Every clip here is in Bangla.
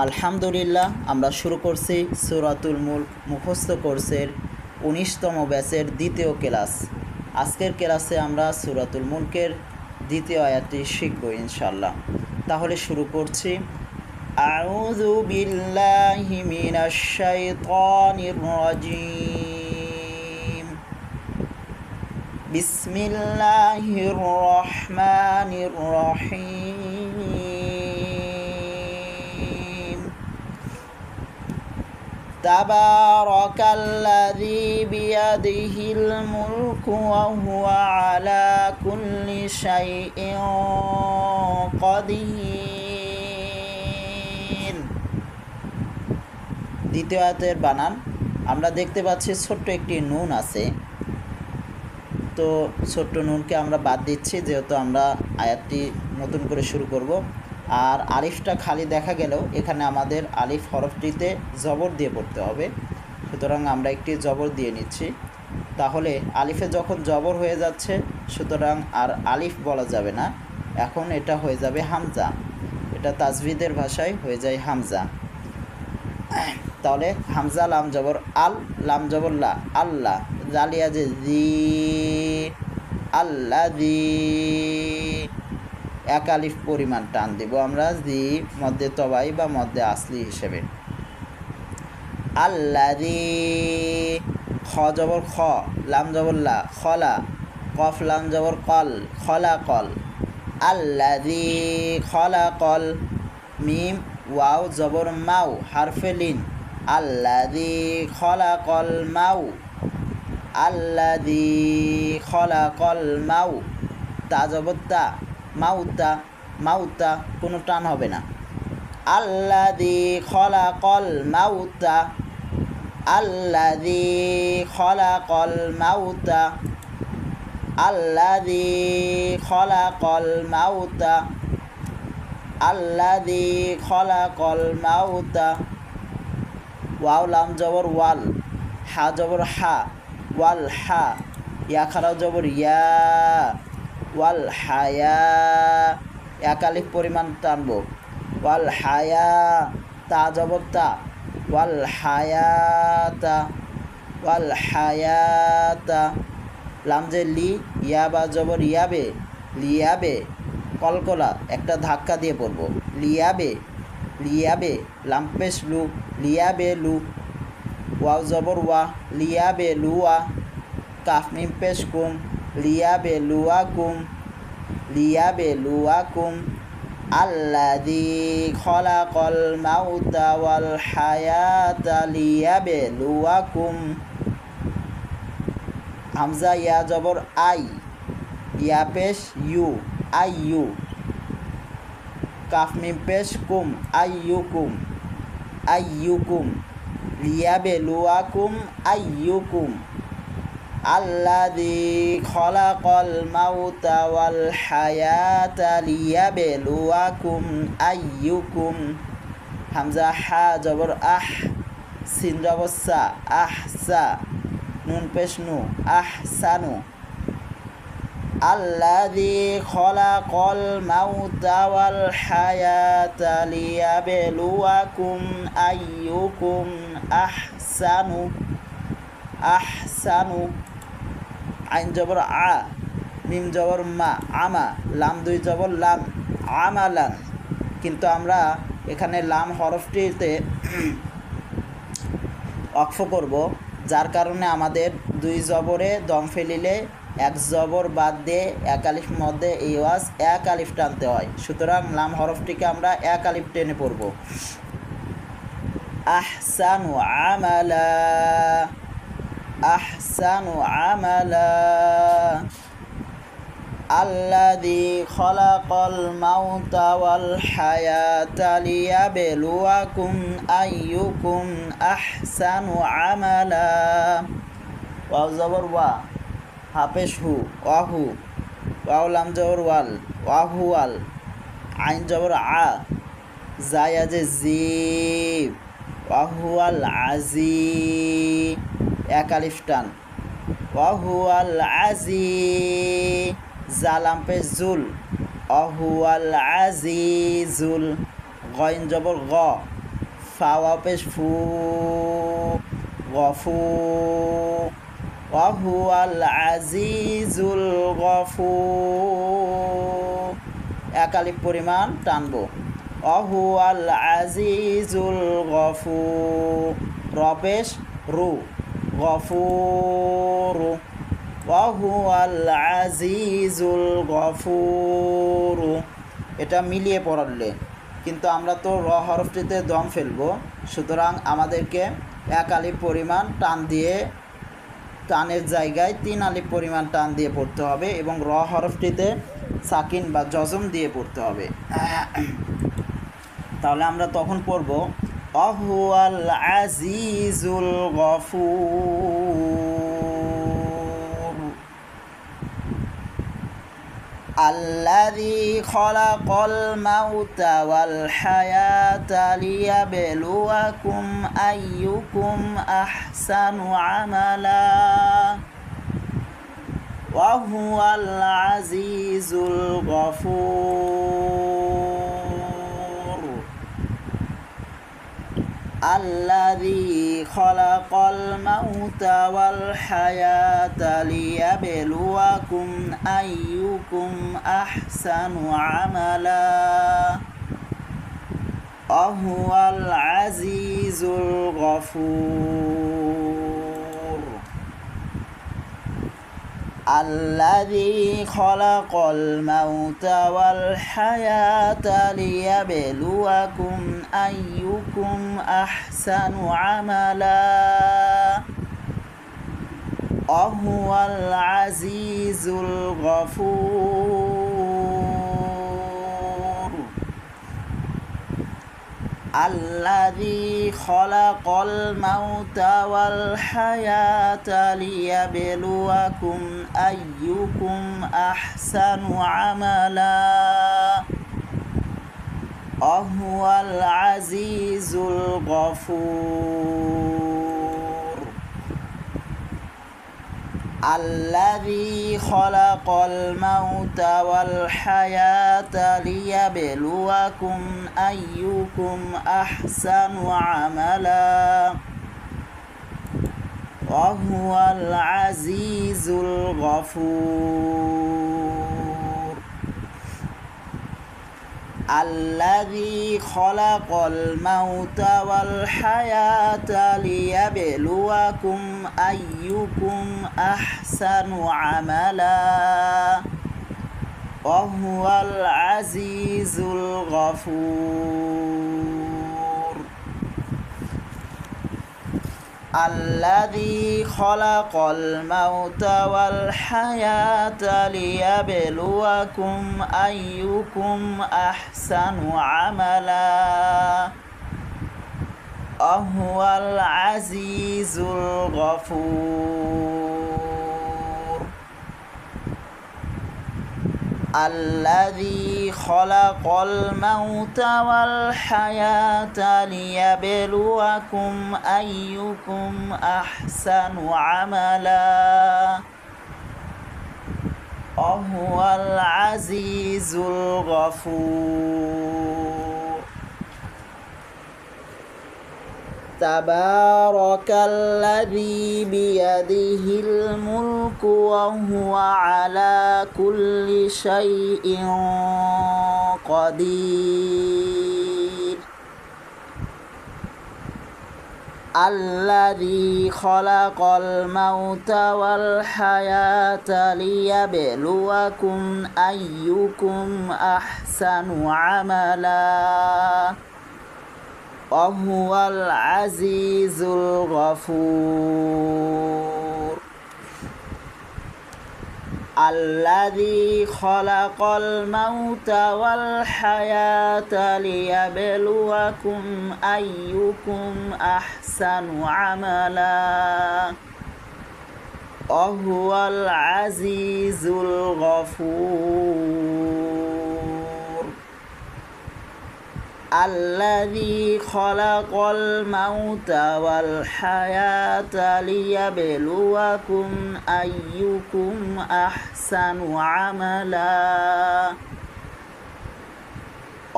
আলহামদুলিল্লাহ, আমরা শুরু করছি সূরাতুল মুলক মুখস্থ কোর্সের ১৯তম ব্যাচের দ্বিতীয় ক্লাস। আজকের ক্লাসে আমরা সূরাতুল মুলকের দ্বিতীয় আয়াতটি শিখব ইনশাআল্লাহ। তাহলে শুরু করছি। আউযু বিল্লাহি মিনাশ শাইতানির রাজিম। বিসমিল্লাহির রহমানির রহিম। তাবারাকাল্লাযী বিয়াদিহিল মুলকু ওয়া হুয়া আলা কুল্লি শাইইন কাদির। দ্বিতীয় আয়াতের বানান আমরা দেখতে পাচ্ছি, ছোট্ট একটি নুন আছে, তো ছোট্ট নুনকে আমরা বাদ দিচ্ছি যেহেতু আমরা আয়াতটি নতুন করে শুরু করব। আর আলিফটা খালি দেখা গেলেও এখানে আমাদের আলিফ হরফটিতে জবর দিয়ে পড়তে হবে, সুতরাং আমরা একটি জবর দিয়ে নিচ্ছি। তাহলে আলিফে যখন জবর হয়ে যাচ্ছে, সুতরাং আর আলিফ বলা যাবে না, এখন এটা হয়ে যাবে হামজা। এটা তাজভিদের ভাষায় হয়ে যায় হামজা। তাহলে হামজা লাম জবর আল, লাম জবর লা, আল্লাহ, জালিয়া যে জি, আল্লাযী, এক আলিফ পরিমাণ টান দেব আমরা জি মধ্যে তবাই বা মধ্যে আসলি হিসেবে। আল্লাযী, খ জবর খ, লাম জবর লা, খলা, কফ লাম জবর কল, খলাকল, আল্লাযী খলাকল, মিম ওয়াও জবর মাউ, হারফে লিন, আল্লাযী খলাকল মাউ, আল্লাযী খলাকল মাউ, তা জবর তা, মাউতা, মাউতা, কোনো টান হবে না। আল্লাযী খলাকল মাউতা, আল্লাযী খলাকল মাউতা, আল্লাযী খলাকল মাউতা, আল্লাযী খলাকল মাউতা। ওয়াও লাম জবর ওয়াল, হা জবর হা, ওয়াল হা, ইয়া খারাও জবর ইয়া, ওয়াল হায়া, এক আলিফ পরিমাণ টানবো, ওয়াল হায়া, তা জবর তা, ওয়াল হায়াতা, ওয়াল হায়াতা। লাম যে লি, ইয়া বা জবর ইয়াবে, লিয়াবে, কলকলা একটা ধাক্কা দিয়ে পড়বো, লিয়াবে, লিয়াবে, লাম পেশ লু, লিয়াবে লু, ওয়াও জবর ওয়া, লিয়াবে লুয়া, কাফ মিম পেশ কুম, লিয়াবে লুয়াকুম, লিয়াবে লুয়াকুম। আল্লাযী খলাকল মাউতা ওয়াল হায়াতা লিয়াবে লুয়াকুম। হামজা ইয়া জবর আই, ইয়া পেশ ইউ, আই ইউ, কাফ মিম পেশ কুম, আইয়ুকুম, আইয়ুকুম, লিয়াবে লুয়াকুম আইয়ুকুম। আল্লাযী খলাকল মাউতা ওয়াল হায়াতা লিয়াবে লুয়াকুম আইয়ুকুম। হামজা হা জবর আহ, সিন জবর সা, আহসা, নুন পেশ নু, আহসানু। আল্লাযী খলাকল মাউতা ওয়াল হায়াতা লিয়াবে লুয়াকুম আইয়ুকুম আহসানু, আহসানু। আইন জবর আ, মিম জবর মা, আমা, লাম দুই জবর লাম, আমালান, কিন্তু আমরা এখানে লাম হরফটিতে ওয়াকফ করব, যার কারণে আমাদের দুই জবরে দম ফেলিলে এক জবর বাদ দিয়ে এক আলিফ মধ্যে এই ওয়াজ এক আলিফ টানতে হয়, সুতরাং লাম হরফটিকে আমরা এক আলিফ টেনে পড়ব। আহসানু আমালা, আহসানু আমালা। আল্লাযী খলাকল মাউতা ওয়াল হায়াতা লিয়াবলুয়াকুম আইয়ুকুম আহসানু আমালা। ওয়াও জবর ওয়া, হাফেশ হু, ওয়াহু, ওয়াও লাম জবর ওয়াল, ওয়াহুয়াল, আইন জবর আ, জায়া যে জি, ওয়াহুয়াল আজি, এক আলিফ টান, ওয়াহুয়াল আজি, জালাম পে জুল, অহুয়াল আজিজুল, গইন জবর গ, ফা ওয়াও পেশ ফু গফু ওয়া হুয়াল আজিজুল গফুর এক আলিফ পরিমাণ টানবো ওয়া হুয়াল আজিজুল গফুর র পেশ রু গফুর ওয়া হুয়াল আজিজুল গফুর এটা মিলিয়ে পড়লে কিন্তু আমরা তো র হরফটিতে দম ফেলবো সুতরাং আমাদেরকে এক আলিফ পরিমাণ টান দিয়ে টানের জায়গায় ৩ আলিফ পরিমাণ টান দিয়ে পড়তে হবে এবং র হরফটিতে সাকিন বা জজম দিয়ে পড়তে হবে তাহলে আমরা তখন পড়ব আহুয়াল আজিজুল গফুর আল্লাযী খালাকাল মাউতা ওয়াল হায়াতা লিয়াবলুয়াকুম আইয়ুকুম আহসানু আমালা ওয়া হুয়াল আজিজুল গফুর আল্লাযী খালাকাল মাউতা ওয়াল হায়াতা লিয়াবলুয়াকুম আইয়ুকুম আহসানু আমালা ওয়া হুয়াল আজিজুল গফুর আল্লাযী খালাকাল মাউতা ওয়াল হায়াতা লিয়াবলুয়াকুম আইয়ুকুম আহসানু আমালা ওয়া হুয়াল আজিজুল গফুর আল্লাযী খালাকাল মাউতা ওয়াল হায়াতা লিয়াবলুয়াকুম আইয়ুকুম আহসানু আমালা ওয়া হুয়াল আজিজুল গফুর আল্লাযী খালাকাল মাউতা ওয়াল হায়াতা লিয়াবলুয়াকুম আইয়ুকুম আহসানু আমালা ওয়া হুয়াল আজিজুল গফুর আল্লাযী খালাকাল মাউতা ওয়াল হায়াতা লিয়াবলুয়াকুম আইয়ুকুম আহসানু আমালা ওয়া হুয়াল আজিজুল গফুর আল্লাযী খালাকাল মাউতা ওয়াল হায়াতা লিয়াবলুয়াকুম আইয়ুকুম আহসানু আমালা ওয়া হুয়াল আজিজুল গফুর আল্লাযী খালাকাল মাউতা ওয়াল হায়াতা লিয়াবলুয়াকুম আইয়ুকুম আহসানু আমালা ওয়া হুয়াল আজিজুল গফুর তাবারাকাল্লাযী বিয়াদিহিল মুলকু ওয়া হুয়া আলা কুল্লি শাইইন কাদির আল্লাযী খালাকাল মাউতা ওয়াল হায়াতা লিয়াবলুয়াকুম আইয়ুকুম আহসানু আমালা ওয়া হুয়াল আজিজুল গফুর আল্লাযী খালাকাল মাউতা ওয়াল হায়াতা লিয়াবলুয়াকুম আইয়ুকুম আহসানু আমালা ওয়া হুয়াল আজিজুল গফুর আল্লাযী খালাকাল মাউতা ওয়াল হায়াতা লিয়াবলুয়াকুম আইয়ুকুম আহসানু আমালা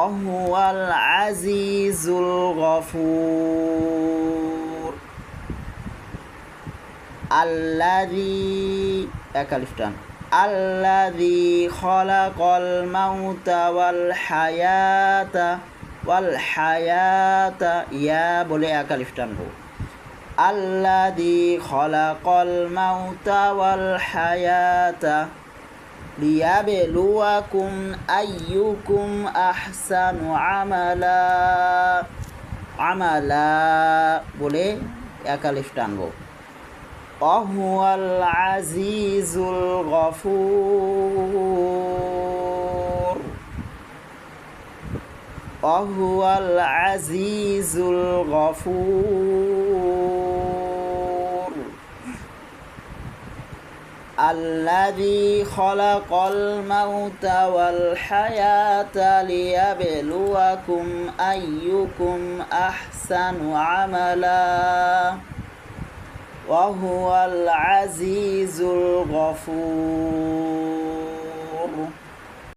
অহুয়াল আজিজুল গফুর। আল্লাযী এক আলিফ টান, আল্লাযী খলাকাল মাউতা ওয়াল হায়াতা ইয়া বলে এক আলিফ টানবো। আল্লাযী খলাকাল মাউতা ওয়াল হায়াতা লিয়াবলুয়াকুম আইয়ুকুম আহসানু আমালা বলে এক আলিফ টানবো। অহুয়াল আজিজুল গফুর। অহুয়াল আজিজুল গফুর। আল্লাযী খলাকাল মাউতা ওয়াল হায়াতা লিয়াবলুয়াকুম আইয়ুকুম আহসানু আমালা ওয়াহুয়াল আজিজুল গফুর।